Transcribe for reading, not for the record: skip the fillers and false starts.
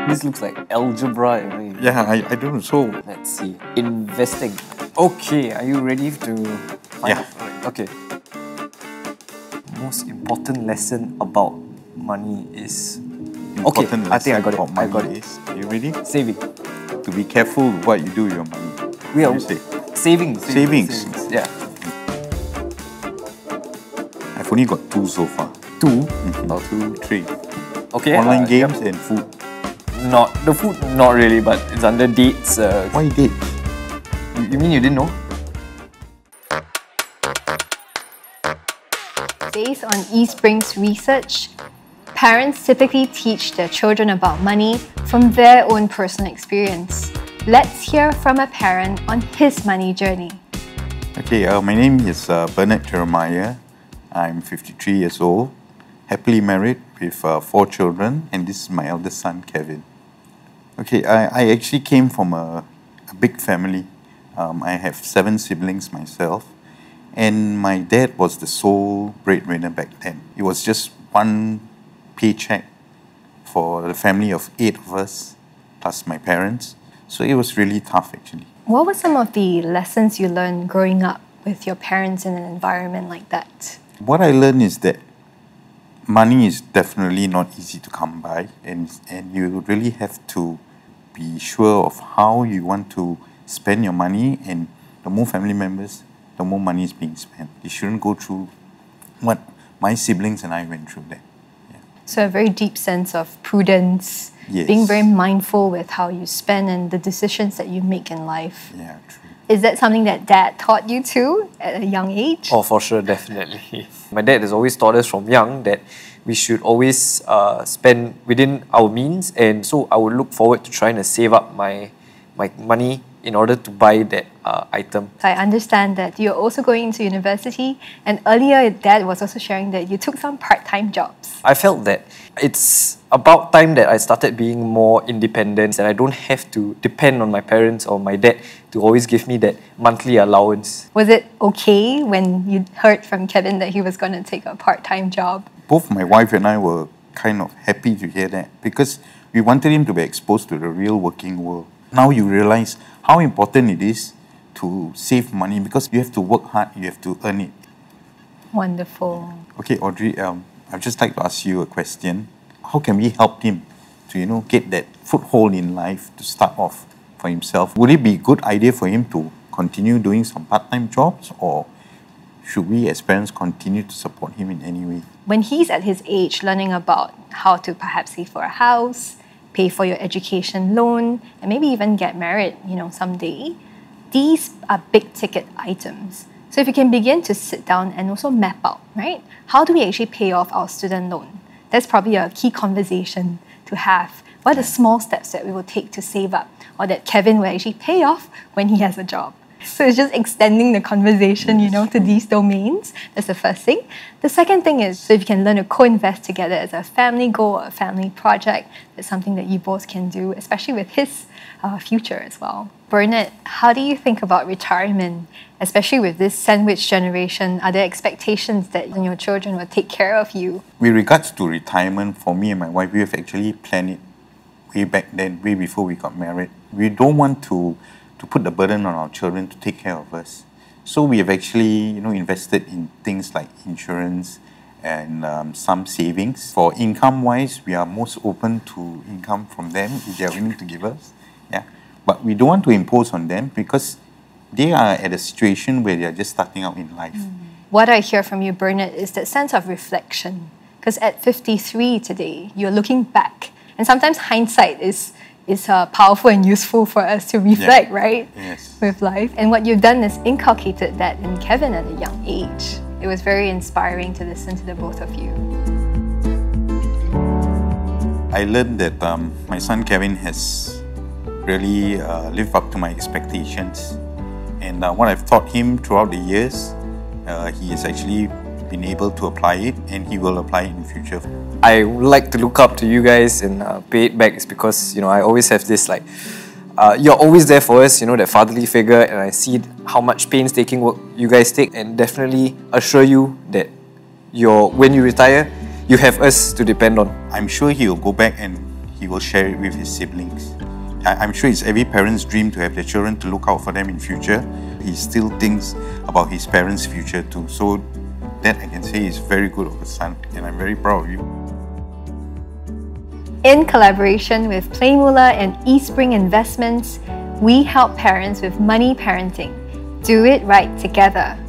This looks like algebra. Yeah, I don't know. So, Let's see. Investing. Okay, are you ready to find Yeah. out? Okay. Most important lesson about money is... Okay, important I think I got it. lesson about I got money it. is, are you ready? Saving. To be careful with what you do with your money. We are You say? savings. Savings. Yeah. I've only got 2 so far. 2. 2, 3. Okay. Online yep. games and food. Not the food. Not really, but it's under dates. Why dates? You mean you didn't know? Based on eSpring's research, parents typically teach their children about money from their own personal experience. Let's hear from a parent on his money journey. Okay, my name is Bernard Jeremiah. I'm 53 years old, happily married with 4 children, and this is my eldest son, Kevin. Okay, I actually came from a big family. I have 7 siblings myself, and my dad was the sole breadwinner back then. It was just one paycheck for the family of 8 of us, plus my parents. So it was really tough, actually. What were some of the lessons you learned growing up with your parents in an environment like that? What I learned is that money is definitely not easy to come by, and you really have to be sure of how you want to spend your money, and the more family members, the more money is being spent. You shouldn't go through what my siblings and I went through there. Yeah. So a very deep sense of prudence, Yes. being very mindful with how you spend and the decisions that you make in life. Yeah, true. Is that something that Dad taught you too at a young age? Oh, for sure, definitely. My dad has always taught us from young that we should always spend within our means, and so I would look forward to trying to save up my money in order to buy that item. I understand that you're also going into university, and earlier Dad was also sharing that you took some part-time jobs. I felt that it's about time that I started being more independent, and I don't have to depend on my parents or my dad to always give me that monthly allowance. Was it okay when you heard from Kevin that he was going to take a part-time job? Both my wife and I were kind of happy to hear that, because we wanted him to be exposed to the real working world. Now you realize how important it is to save money, because you have to work hard, you have to earn it. Wonderful. Okay, Audrey, I'd just like to ask you a question. How can we help him to, get that foothold in life to start off for himself? Would it be a good idea for him to continue doing some part-time jobs, or should we as parents continue to support him in any way? When he's at his age, learning about how to perhaps save for a house, pay for your education loan, and maybe even get married, someday, these are big ticket items. So if you can begin to sit down and also map out, right? How do we actually pay off our student loan? That's probably a key conversation to have. What are the small steps that we will take to save up, or that Kevin will actually pay off when he has a job? So it's just extending the conversation, to these domains. That's the first thing. The second thing is, so if you can learn to co-invest together as a family goal or a family project, that's something that you both can do, especially with his future as well. Bernard, how do you think about retirement, especially with this sandwich generation? Are there expectations that your children will take care of you? With regards to retirement, for me and my wife, we have actually planned it way back then, way before we got married. We don't want to put the burden on our children to take care of us. So we have actually, invested in things like insurance and some savings. For income-wise, we are most open to income from them if they are willing to give us. Yeah, but we don't want to impose on them, because they are at a situation where they are just starting out in life. What I hear from you, Bernard, is that sense of reflection. Because at 53 today, you're looking back, and sometimes hindsight is powerful and useful for us to reflect, right? Yes. With life. And what you've done is inculcated that in Kevin at a young age. It was very inspiring to listen to the both of you. I learned that my son Kevin has really lived up to my expectations. And what I've taught him throughout the years, he has actually been able to apply it, and he will apply it in the future. I would like to look up to you guys and pay it back. Is because I always have this you're always there for us, that fatherly figure, and I see how much painstaking work you guys take, and definitely assure you that when you retire, you have us to depend on. I'm sure he will go back and he he will share it with his siblings. I'm sure it's every parent's dream to have their children to look out for them in future. He still thinks about his parents' future too. So that I can say is very good of a son, and I'm very proud of you. In collaboration with Playmula and eSpring Investments, we help parents with money parenting. Do it right together.